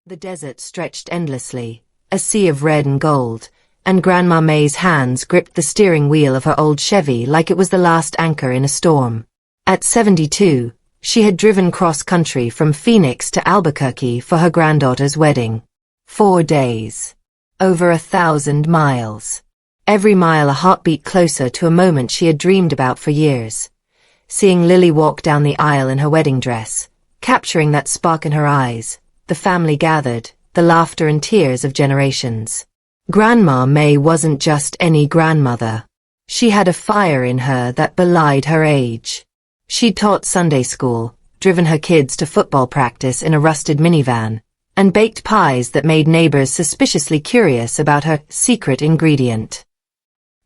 The desert stretched endlessly, a sea of red and gold, and Grandma Mae's hands gripped the steering wheel of her old Chevy like it was the last anchor in a storm. At 72, she had driven cross-country from Phoenix to Albuquerque for her granddaughter's wedding. 4 days. Over 1,000 miles. Every mile a heartbeat closer to a moment she had dreamed about for years. Seeing Lily walk down the aisle in her wedding dress, capturing that spark in her eyes, the family gathered, the laughter and tears of generations. Grandma Mae wasn't just any grandmother. She had a fire in her that belied her age. She'd taught Sunday school, driven her kids to football practice in a rusted minivan, and baked pies that made neighbors suspiciously curious about her secret ingredient.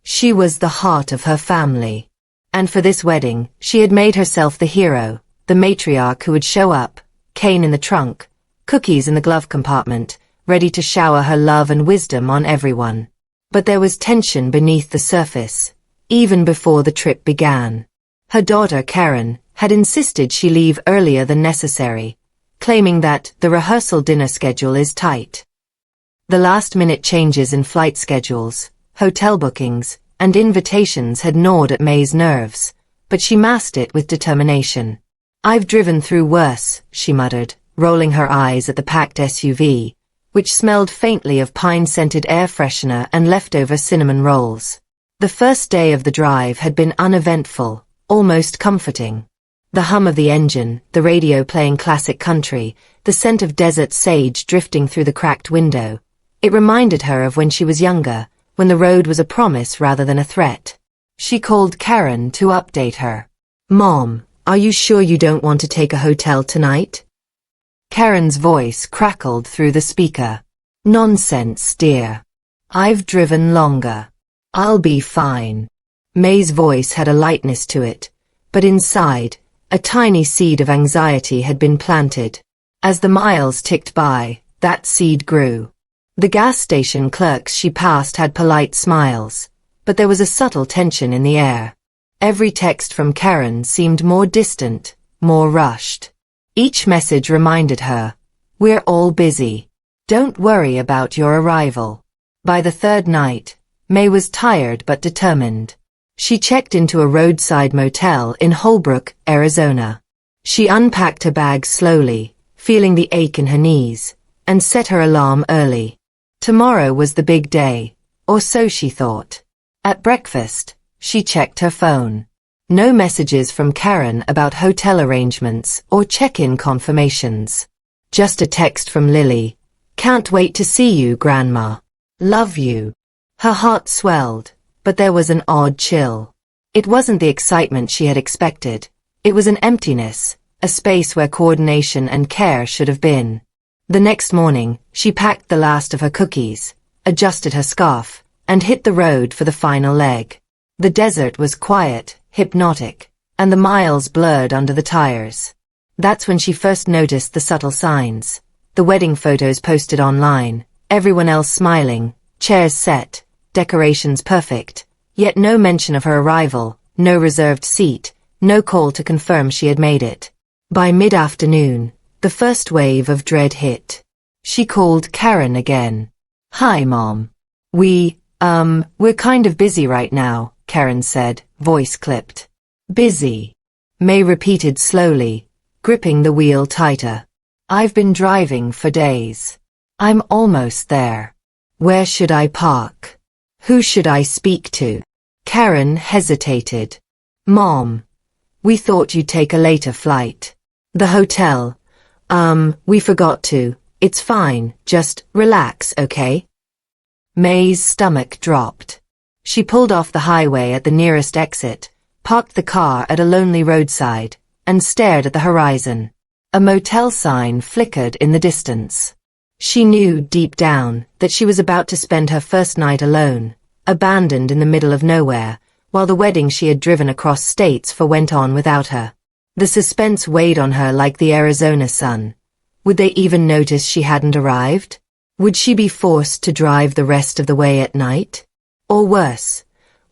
She was the heart of her family. And for this wedding, she had made herself the hero, the matriarch who would show up, cane in the trunk, cookies in the glove compartment, ready to shower her love and wisdom on everyone. But there was tension beneath the surface, even before the trip began. Her daughter, Karen, had insisted she leave earlier than necessary, claiming that the rehearsal dinner schedule is tight. The last-minute changes in flight schedules, hotel bookings, and invitations had gnawed at Mae's nerves, but she masked it with determination. "I've driven through worse," she muttered, rolling her eyes at the packed SUV, which smelled faintly of pine-scented air freshener and leftover cinnamon rolls. The first day of the drive had been uneventful, almost comforting. The hum of the engine, the radio playing classic country, the scent of desert sage drifting through the cracked window. It reminded her of when she was younger, when the road was a promise rather than a threat. She called Karen to update her. "Mom, are you sure you don't want to take a hotel tonight?" Karen's voice crackled through the speaker. "Nonsense, dear. I've driven longer. I'll be fine." Mae's voice had a lightness to it, but inside, a tiny seed of anxiety had been planted. As the miles ticked by, that seed grew. The gas station clerks she passed had polite smiles, but there was a subtle tension in the air. Every text from Karen seemed more distant, more rushed. Each message reminded her, "We're all busy. Don't worry about your arrival." By the third night, Mae was tired but determined. She checked into a roadside motel in Holbrook, Arizona. She unpacked her bag slowly, feeling the ache in her knees, and set her alarm early. Tomorrow was the big day, or so she thought. At breakfast, she checked her phone. No messages from Karen about hotel arrangements or check-in confirmations. Just a text from Lily. "Can't wait to see you, Grandma. Love you." Her heart swelled, but there was an odd chill. It wasn't the excitement she had expected. It was an emptiness, a space where coordination and care should have been. The next morning, she packed the last of her cookies, adjusted her scarf, and hit the road for the final leg. The desert was quiet, hypnotic, and the miles blurred under the tires. That's when she first noticed the subtle signs. The wedding photos posted online, everyone else smiling, chairs set, decorations perfect, yet no mention of her arrival, no reserved seat, no call to confirm she had made it. By mid-afternoon, the first wave of dread hit. She called Karen again. "Hi, Mom. We're kind of busy right now," Karen said, voice clipped. "Busy?" Mae repeated slowly, gripping the wheel tighter. "I've been driving for days. I'm almost there. Where should I park? Who should I speak to?" Karen hesitated. "Mom, we thought you'd take a later flight. The hotel, we forgot to. It's fine, just relax, okay?" Mae's stomach dropped. She pulled off the highway at the nearest exit, parked the car at a lonely roadside, and stared at the horizon. A motel sign flickered in the distance. She knew deep down that she was about to spend her first night alone, abandoned in the middle of nowhere, while the wedding she had driven across states for went on without her. The suspense weighed on her like the Arizona sun. Would they even notice she hadn't arrived? Would she be forced to drive the rest of the way at night? Or worse,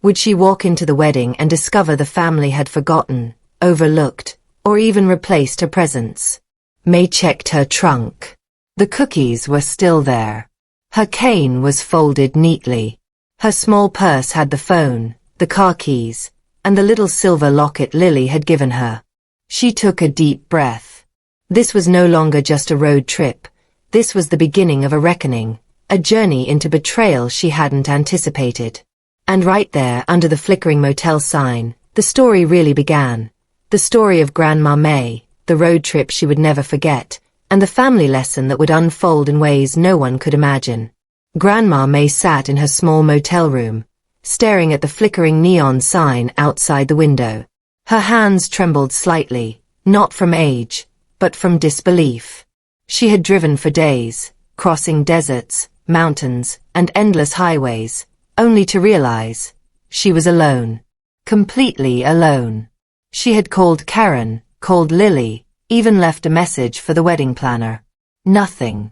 would she walk into the wedding and discover the family had forgotten, overlooked, or even replaced her presence? Mae checked her trunk. The cookies were still there. Her cane was folded neatly. Her small purse had the phone, the car keys, and the little silver locket Lily had given her. She took a deep breath. This was no longer just a road trip. This was the beginning of a reckoning, a journey into betrayal she hadn't anticipated. And right there, under the flickering motel sign, the story really began. The story of Grandma Mae, the road trip she would never forget, and the family lesson that would unfold in ways no one could imagine. Grandma Mae sat in her small motel room, staring at the flickering neon sign outside the window. Her hands trembled slightly, not from age, but from disbelief. She had driven for days, crossing deserts, mountains, and endless highways, only to realize she was alone. Completely alone. She had called Karen, called Lily, even left a message for the wedding planner. Nothing.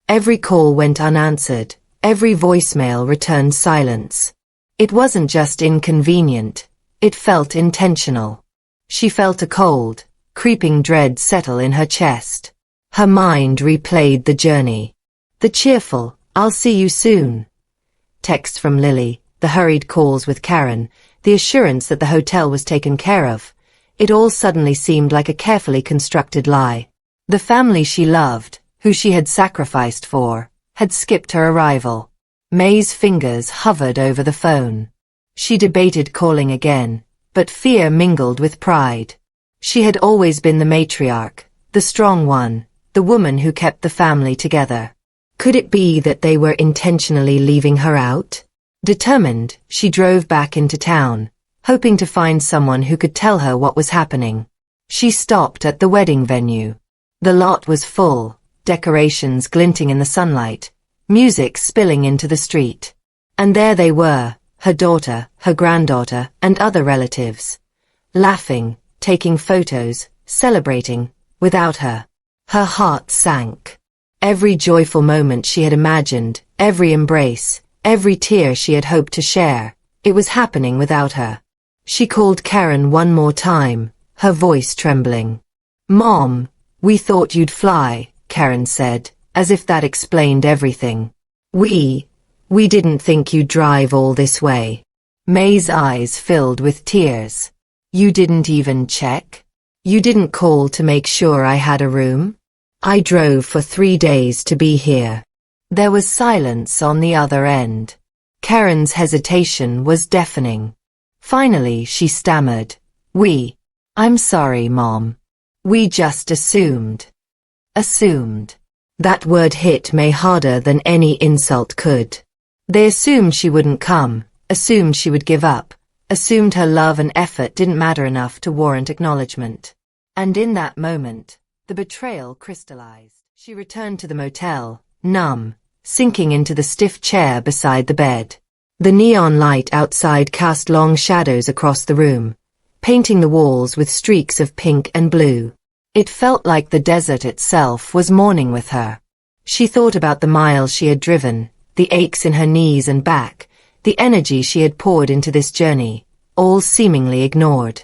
Every call went unanswered, every voicemail returned silence. It wasn't just inconvenient, it felt intentional. She felt a cold, creeping dread settle in her chest. Her mind replayed the journey. The cheerful, "I'll see you soon" text from Lily, the hurried calls with Karen, the assurance that the hotel was taken care of. It all suddenly seemed like a carefully constructed lie. The family she loved, who she had sacrificed for, had skipped her arrival. Mae's fingers hovered over the phone. She debated calling again, but fear mingled with pride. She had always been the matriarch, the strong one, the woman who kept the family together. Could it be that they were intentionally leaving her out? Determined, she drove back into town, hoping to find someone who could tell her what was happening. She stopped at the wedding venue. The lot was full, decorations glinting in the sunlight, music spilling into the street. And there they were, her daughter, her granddaughter, and other relatives. Laughing, taking photos, celebrating, without her. Her heart sank. Every joyful moment she had imagined, every embrace, every tear she had hoped to share, it was happening without her. She called Karen one more time, her voice trembling. "Mom, we thought you'd fly," Karen said, as if that explained everything. We didn't think you'd drive all this way." Mae's eyes filled with tears. "You didn't even check? You didn't call to make sure I had a room? I drove for 3 days to be here." There was silence on the other end. Karen's hesitation was deafening. Finally she stammered, I'm sorry, Mom. We just assumed." Assumed. That word hit Mae harder than any insult could. They assumed she wouldn't come, assumed she would give up, assumed her love and effort didn't matter enough to warrant acknowledgement. And in that moment, the betrayal crystallized. She returned to the motel, numb, sinking into the stiff chair beside the bed. The neon light outside cast long shadows across the room, painting the walls with streaks of pink and blue. It felt like the desert itself was mourning with her. She thought about the miles she had driven, the aches in her knees and back, the energy she had poured into this journey, all seemingly ignored.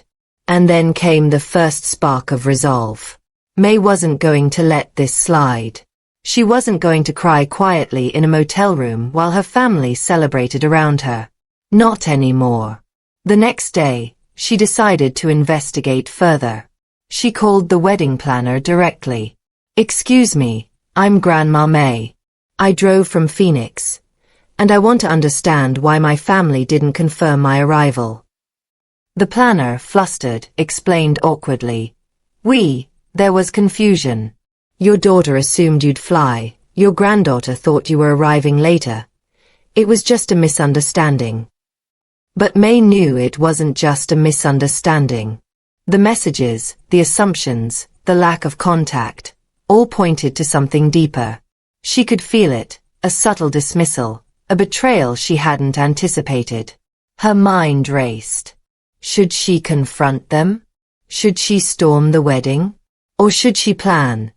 And then came the first spark of resolve. Mae wasn't going to let this slide. She wasn't going to cry quietly in a motel room while her family celebrated around her. Not anymore. The next day, she decided to investigate further. She called the wedding planner directly. "Excuse me, I'm Grandma Mae. I drove from Phoenix, and I want to understand why my family didn't confirm my arrival." The planner, flustered, explained awkwardly. There was confusion. Your daughter assumed you'd fly, your granddaughter thought you were arriving later. It was just a misunderstanding." But Mae knew it wasn't just a misunderstanding. The messages, the assumptions, the lack of contact, all pointed to something deeper. She could feel it, a subtle dismissal, a betrayal she hadn't anticipated. Her mind raced. Should she confront them? Should she storm the wedding? Or should she plan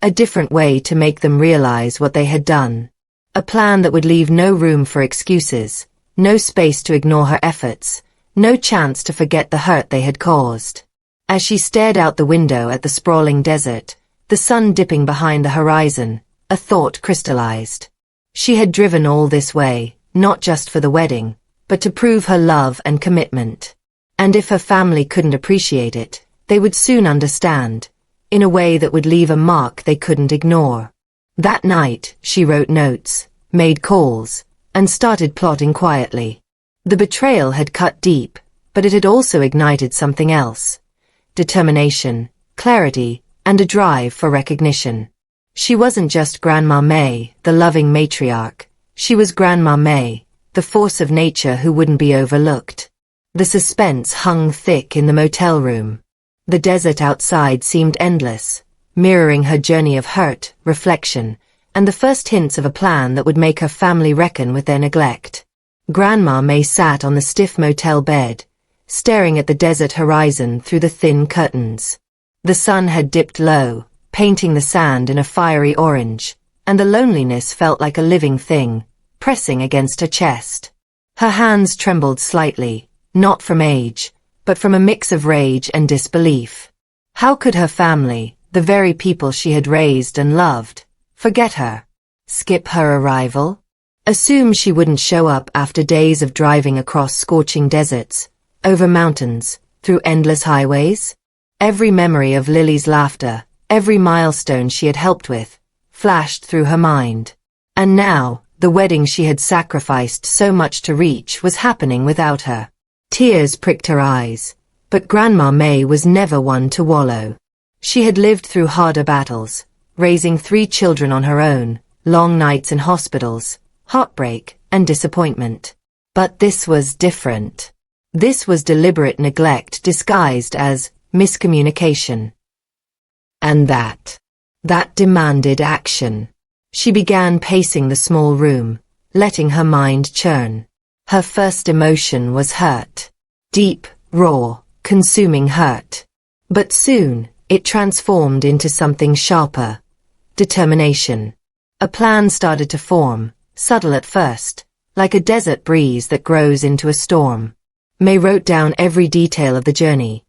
a different way to make them realize what they had done? A plan that would leave no room for excuses, no space to ignore her efforts, no chance to forget the hurt they had caused. As she stared out the window at the sprawling desert, the sun dipping behind the horizon, a thought crystallized. She had driven all this way, not just for the wedding, but to prove her love and commitment. And if her family couldn't appreciate it, they would soon understand, in a way that would leave a mark they couldn't ignore. That night, she wrote notes, made calls, and started plotting quietly. The betrayal had cut deep, but it had also ignited something else. Determination, clarity, and a drive for recognition. She wasn't just Grandma Mae, the loving matriarch. She was Grandma Mae, the force of nature who wouldn't be overlooked. The suspense hung thick in the motel room. The desert outside seemed endless, mirroring her journey of hurt, reflection, and the first hints of a plan that would make her family reckon with their neglect. Grandma Mae sat on the stiff motel bed, staring at the desert horizon through the thin curtains. The sun had dipped low, painting the sand in a fiery orange, and the loneliness felt like a living thing, pressing against her chest. Her hands trembled slightly, not from age, but from a mix of rage and disbelief. How could her family, the very people she had raised and loved, forget her? Skip her arrival? Assume she wouldn't show up after days of driving across scorching deserts, over mountains, through endless highways? Every memory of Lily's laughter, every milestone she had helped with, flashed through her mind. And now, the wedding she had sacrificed so much to reach was happening without her. Tears pricked her eyes, but Grandma Mae was never one to wallow. She had lived through harder battles, raising 3 children on her own, long nights in hospitals, heartbreak, and disappointment. But this was different. This was deliberate neglect disguised as miscommunication. And that demanded action. She began pacing the small room, letting her mind churn. Her first emotion was hurt. Deep, raw, consuming hurt. But soon, it transformed into something sharper. Determination. A plan started to form, subtle at first, like a desert breeze that grows into a storm. Mae wrote down every detail of the journey.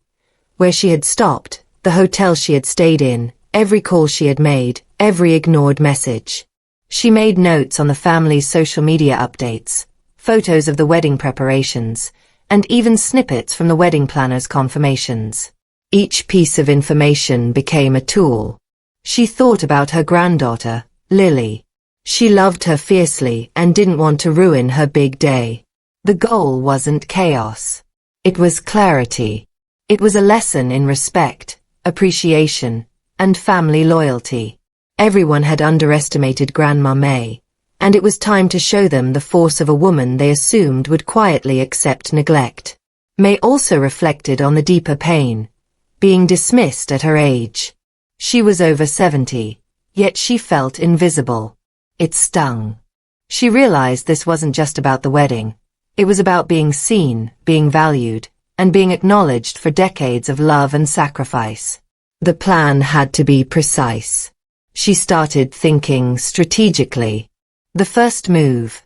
Where she had stopped, the hotel she had stayed in, every call she had made, every ignored message. She made notes on the family's social media updates, photos of the wedding preparations, and even snippets from the wedding planner's confirmations. Each piece of information became a tool. She thought about her granddaughter, Lily. She loved her fiercely and didn't want to ruin her big day. The goal wasn't chaos. It was clarity. It was a lesson in respect, appreciation, and family loyalty. Everyone had underestimated Grandma Mae, and it was time to show them the force of a woman they assumed would quietly accept neglect. Mae also reflected on the deeper pain, being dismissed at her age. She was over 70, yet she felt invisible. It stung. She realized this wasn't just about the wedding. It was about being seen, being valued, and being acknowledged for decades of love and sacrifice. The plan had to be precise. She started thinking strategically. The first move,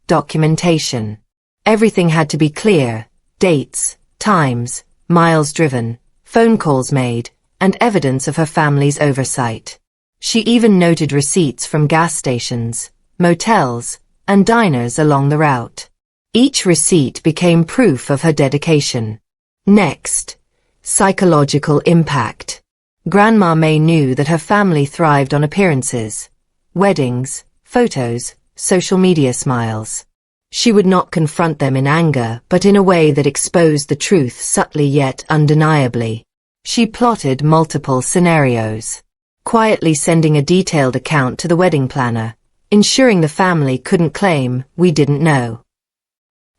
documentation. Everything had to be clear, dates, times, miles driven, phone calls made, and evidence of her family's oversight. She even noted receipts from gas stations, motels, and diners along the route. Each receipt became proof of her dedication. Next, psychological impact. Grandma Mae knew that her family thrived on appearances, weddings, photos, social media smiles. She would not confront them in anger, but in a way that exposed the truth subtly yet undeniably. She plotted multiple scenarios, quietly sending a detailed account to the wedding planner, ensuring the family couldn't claim, "We didn't know."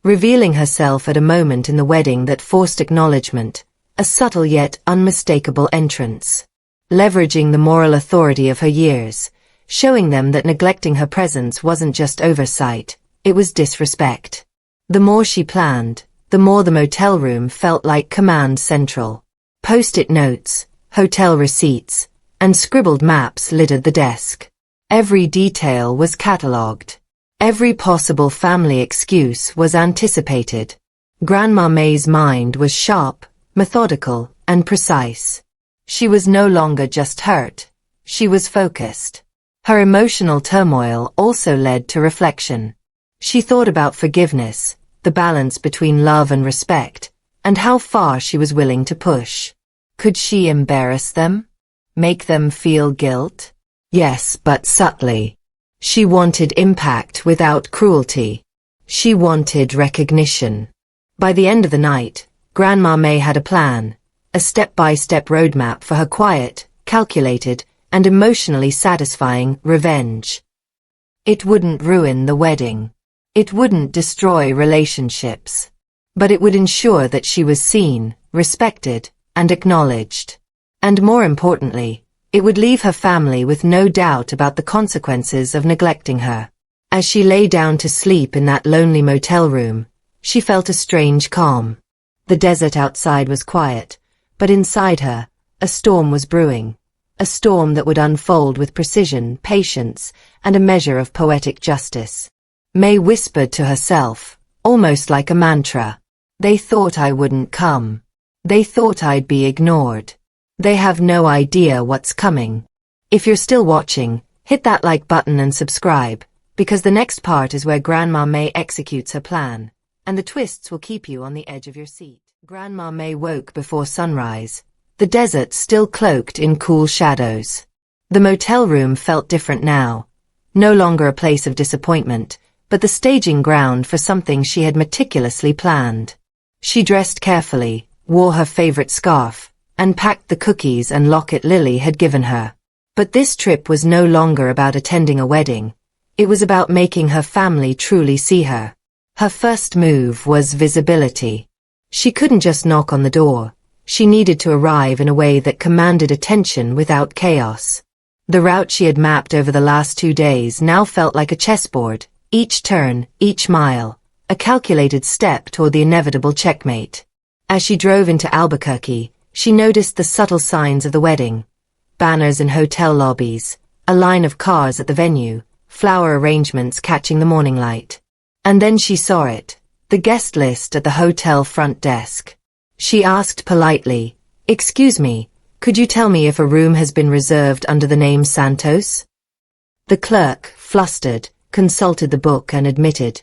Revealing herself at a moment in the wedding that forced acknowledgement, a subtle yet unmistakable entrance. Leveraging the moral authority of her years, showing them that neglecting her presence wasn't just oversight, it was disrespect. The more she planned, the more the motel room felt like command central. Post-it notes, hotel receipts, and scribbled maps littered the desk. Every detail was catalogued. Every possible family excuse was anticipated. Grandma Mae's mind was sharp, methodical, and precise. She was no longer just hurt. She was focused. Her emotional turmoil also led to reflection. She thought about forgiveness, the balance between love and respect, and how far she was willing to push. Could she embarrass them? Make them feel guilt? Yes, but subtly. She wanted impact without cruelty. She wanted recognition. By the end of the night, Grandma Mae had a plan, a step-by-step roadmap for her quiet, calculated, and emotionally satisfying revenge. It wouldn't ruin the wedding. It wouldn't destroy relationships. But it would ensure that she was seen, respected, and acknowledged. And more importantly, it would leave her family with no doubt about the consequences of neglecting her. As she lay down to sleep in that lonely motel room, she felt a strange calm. The desert outside was quiet, but inside her, a storm was brewing. A storm that would unfold with precision, patience, and a measure of poetic justice. Mae whispered to herself, almost like a mantra. They thought I wouldn't come. They thought I'd be ignored. They have no idea what's coming. If you're still watching, hit that like button and subscribe, because the next part is where Grandma Mae executes her plan, and the twists will keep you on the edge of your seat. Grandma Mae woke before sunrise, the desert still cloaked in cool shadows. The motel room felt different now, no longer a place of disappointment, but the staging ground for something she had meticulously planned. She dressed carefully, wore her favorite scarf, and packed the cookies and locket Lily had given her. But this trip was no longer about attending a wedding. It was about making her family truly see her. Her first move was visibility. She couldn't just knock on the door. She needed to arrive in a way that commanded attention without chaos. The route she had mapped over the last 2 days now felt like a chessboard, each turn, each mile, a calculated step toward the inevitable checkmate. As she drove into Albuquerque, she noticed the subtle signs of the wedding. Banners in hotel lobbies, a line of cars at the venue, flower arrangements catching the morning light. And then she saw it, the guest list at the hotel front desk. She asked politely, "Excuse me, could you tell me if a room has been reserved under the name Santos?" The clerk, flustered, consulted the book and admitted,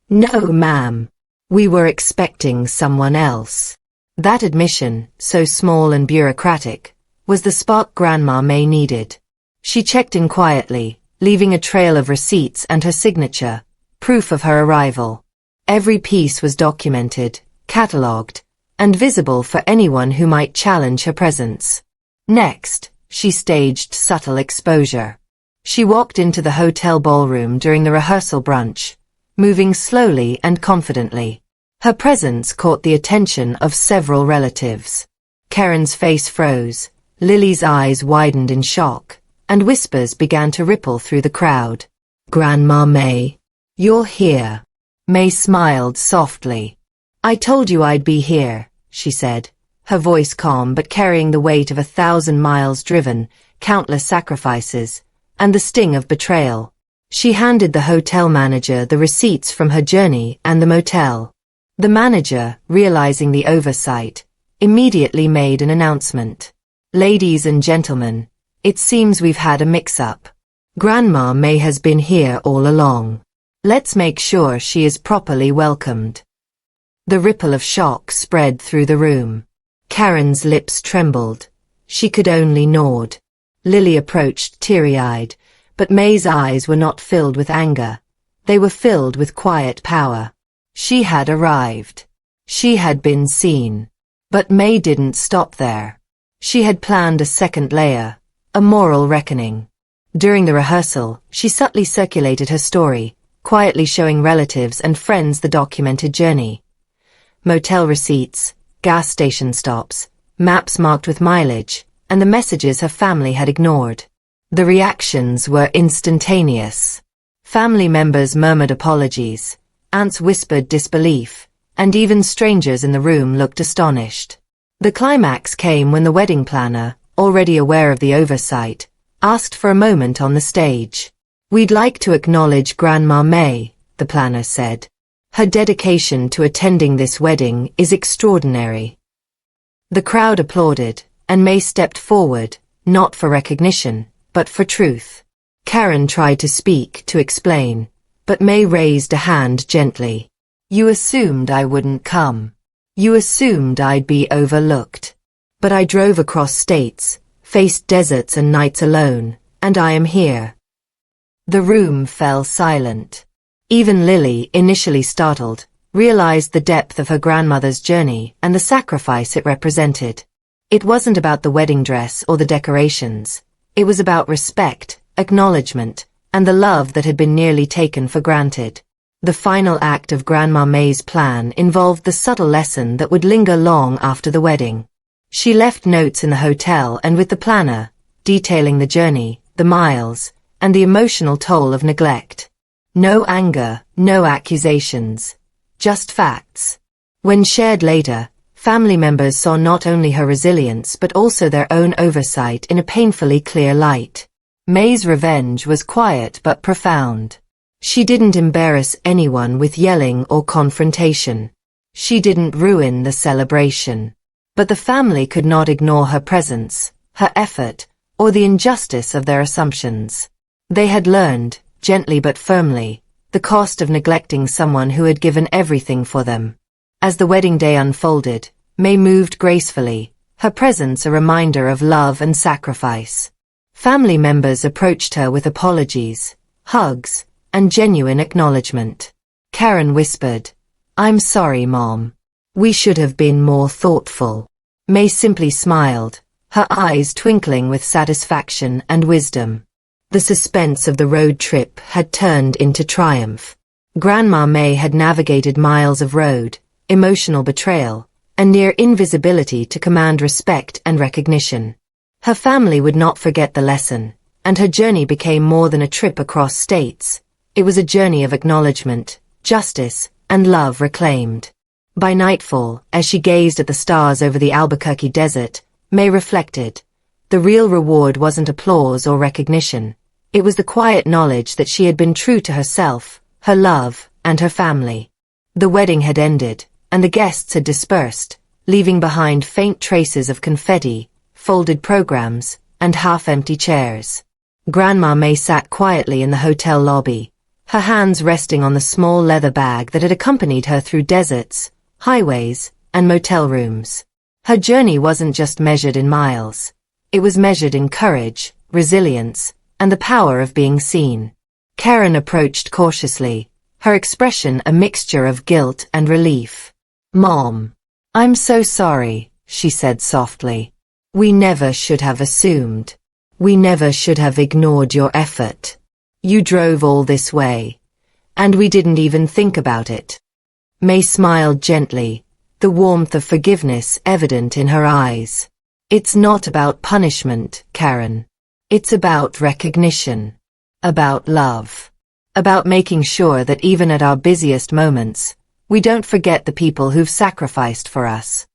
"No, ma'am. We were expecting someone else." That admission, so small and bureaucratic, was the spark Grandma Mae needed. She checked in quietly, leaving a trail of receipts and her signature, proof of her arrival. Every piece was documented, catalogued, and visible for anyone who might challenge her presence. Next, she staged subtle exposure. She walked into the hotel ballroom during the rehearsal brunch, moving slowly and confidently. Her presence caught the attention of several relatives. Karen's face froze, Lily's eyes widened in shock, and whispers began to ripple through the crowd. "Grandma Mae, you're here." Mae smiled softly. "I told you I'd be here," she said, her voice calm but carrying the weight of 1,000 miles driven, countless sacrifices, and the sting of betrayal. She handed the hotel manager the receipts from her journey and the motel. The manager, realizing the oversight, immediately made an announcement. "Ladies and gentlemen, it seems we've had a mix-up. Grandma Mae has been here all along. Let's make sure she is properly welcomed." The ripple of shock spread through the room. Karen's lips trembled. She could only nod. Lily approached teary-eyed, but Mae's eyes were not filled with anger. They were filled with quiet power. She had arrived. She had been seen. But Mae didn't stop there. She had planned a second layer, a moral reckoning. During the rehearsal, she subtly circulated her story, quietly showing relatives and friends the documented journey. Motel receipts, gas station stops, maps marked with mileage, and the messages her family had ignored. The reactions were instantaneous. Family members murmured apologies, aunts whispered disbelief, and even strangers in the room looked astonished. The climax came when the wedding planner, already aware of the oversight, asked for a moment on the stage. "We'd like to acknowledge Grandma Mae," the planner said. "Her dedication to attending this wedding is extraordinary." The crowd applauded, and Mae stepped forward, not for recognition, but for truth. Karen tried to speak, to explain, but Mae raised a hand gently. You assumed I wouldn't come. You assumed I'd be overlooked. But I drove across states, faced deserts and nights alone, and I am here. The room fell silent. Even Lily, initially startled, realized the depth of her grandmother's journey and the sacrifice it represented. It wasn't about the wedding dress or the decorations. It was about respect, acknowledgement, and the love that had been nearly taken for granted. The final act of Grandma Mae's plan involved the subtle lesson that would linger long after the wedding. She left notes in the hotel and with the planner, detailing the journey, the miles, and the emotional toll of neglect. No anger, no accusations. Just facts. When shared later, family members saw not only her resilience but also their own oversight in a painfully clear light. Mae's revenge was quiet but profound. She didn't embarrass anyone with yelling or confrontation. She didn't ruin the celebration. But the family could not ignore her presence, her effort, or the injustice of their assumptions. They had learned, gently but firmly, the cost of neglecting someone who had given everything for them. As the wedding day unfolded, Mae moved gracefully, her presence a reminder of love and sacrifice. Family members approached her with apologies, hugs, and genuine acknowledgement. Karen whispered, "I'm sorry, Mom. We should have been more thoughtful." Mae simply smiled, her eyes twinkling with satisfaction and wisdom. The suspense of the road trip had turned into triumph. Grandma Mae had navigated miles of road, emotional betrayal, and near invisibility to command respect and recognition. Her family would not forget the lesson, and her journey became more than a trip across states. It was a journey of acknowledgement, justice, and love reclaimed. By nightfall, as she gazed at the stars over the Albuquerque desert, Mae reflected. The real reward wasn't applause or recognition. It was the quiet knowledge that she had been true to herself, her love, and her family. The wedding had ended, and the guests had dispersed, leaving behind faint traces of confetti, folded programs, and half-empty chairs. Grandma Mae sat quietly in the hotel lobby, her hands resting on the small leather bag that had accompanied her through deserts, highways, and motel rooms. Her journey wasn't just measured in miles. It was measured in courage, resilience, and the power of being seen. Karen approached cautiously, her expression a mixture of guilt and relief. "Mom, I'm so sorry," she said softly. "We never should have assumed. We never should have ignored your effort. You drove all this way, and we didn't even think about it." Mae smiled gently, the warmth of forgiveness evident in her eyes. "It's not about punishment, Karen. It's about recognition. About love. About making sure that even at our busiest moments, we don't forget the people who've sacrificed for us."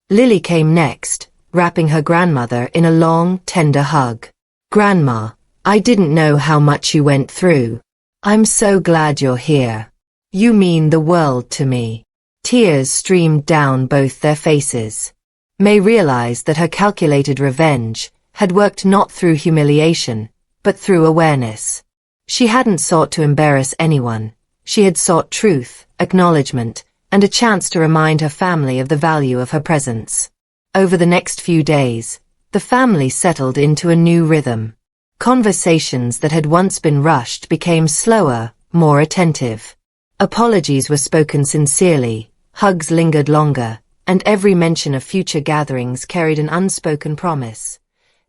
Lily came next, wrapping her grandmother in a long, tender hug. "Grandma, I didn't know how much you went through. I'm so glad you're here. You mean the world to me." Tears streamed down both their faces. Mae realized that her calculated revenge had worked not through humiliation, but through awareness. She hadn't sought to embarrass anyone. She had sought truth, acknowledgement, and a chance to remind her family of the value of her presence. Over the next few days, the family settled into a new rhythm. Conversations that had once been rushed became slower, more attentive. Apologies were spoken sincerely, hugs lingered longer, and every mention of future gatherings carried an unspoken promise.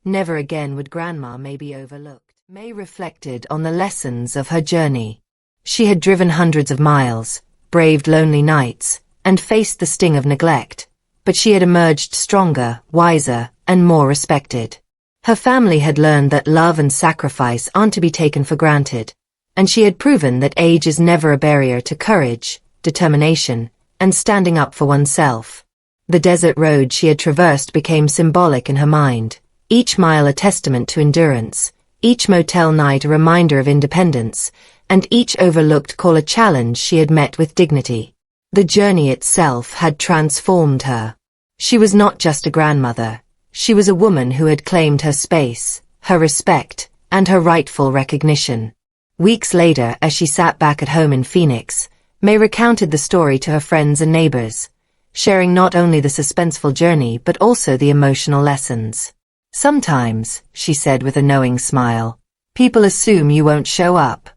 Never again would Grandma Mae be overlooked. Mae reflected on the lessons of her journey. She had driven hundreds of miles, braved lonely nights, and faced the sting of neglect, but she had emerged stronger, wiser, and more respected. Her family had learned that love and sacrifice aren't to be taken for granted, and she had proven that age is never a barrier to courage, determination, and standing up for oneself. The desert road she had traversed became symbolic in her mind, each mile a testament to endurance, each motel night a reminder of independence, and each overlooked call a challenge she had met with dignity. The journey itself had transformed her. She was not just a grandmother. She was a woman who had claimed her space, her respect, and her rightful recognition. Weeks later, as she sat back at home in Phoenix, Mae recounted the story to her friends and neighbors, sharing not only the suspenseful journey but also the emotional lessons. "Sometimes," she said with a knowing smile, "people assume you won't show up.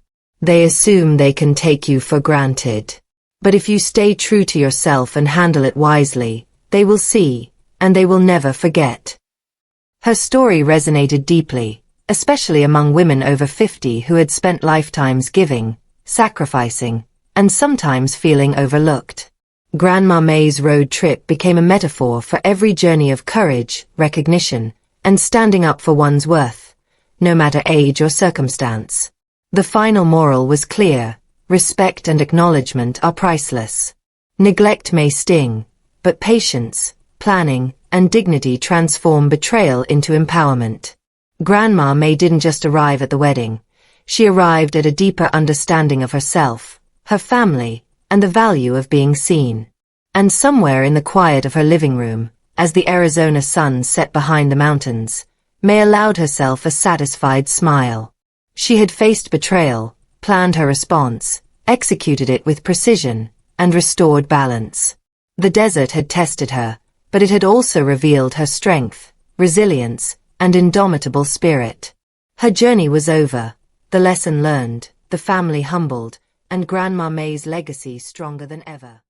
They assume they can take you for granted. But if you stay true to yourself and handle it wisely, they will see, and they will never forget." Her story resonated deeply, especially among women over 50 who had spent lifetimes giving, sacrificing, and sometimes feeling overlooked. Grandma Mae's road trip became a metaphor for every journey of courage, recognition, and standing up for one's worth, no matter age or circumstance. The final moral was clear: respect and acknowledgement are priceless. Neglect may sting, but patience, planning, and dignity transform betrayal into empowerment. Grandma Mae didn't just arrive at the wedding. She arrived at a deeper understanding of herself, her family, and the value of being seen. And somewhere in the quiet of her living room, as the Arizona sun set behind the mountains, Mae allowed herself a satisfied smile. She had faced betrayal, planned her response, executed it with precision, and restored balance. The desert had tested her, but it had also revealed her strength, resilience, and indomitable spirit. Her journey was over, the lesson learned, the family humbled, and Grandma Mae's legacy stronger than ever.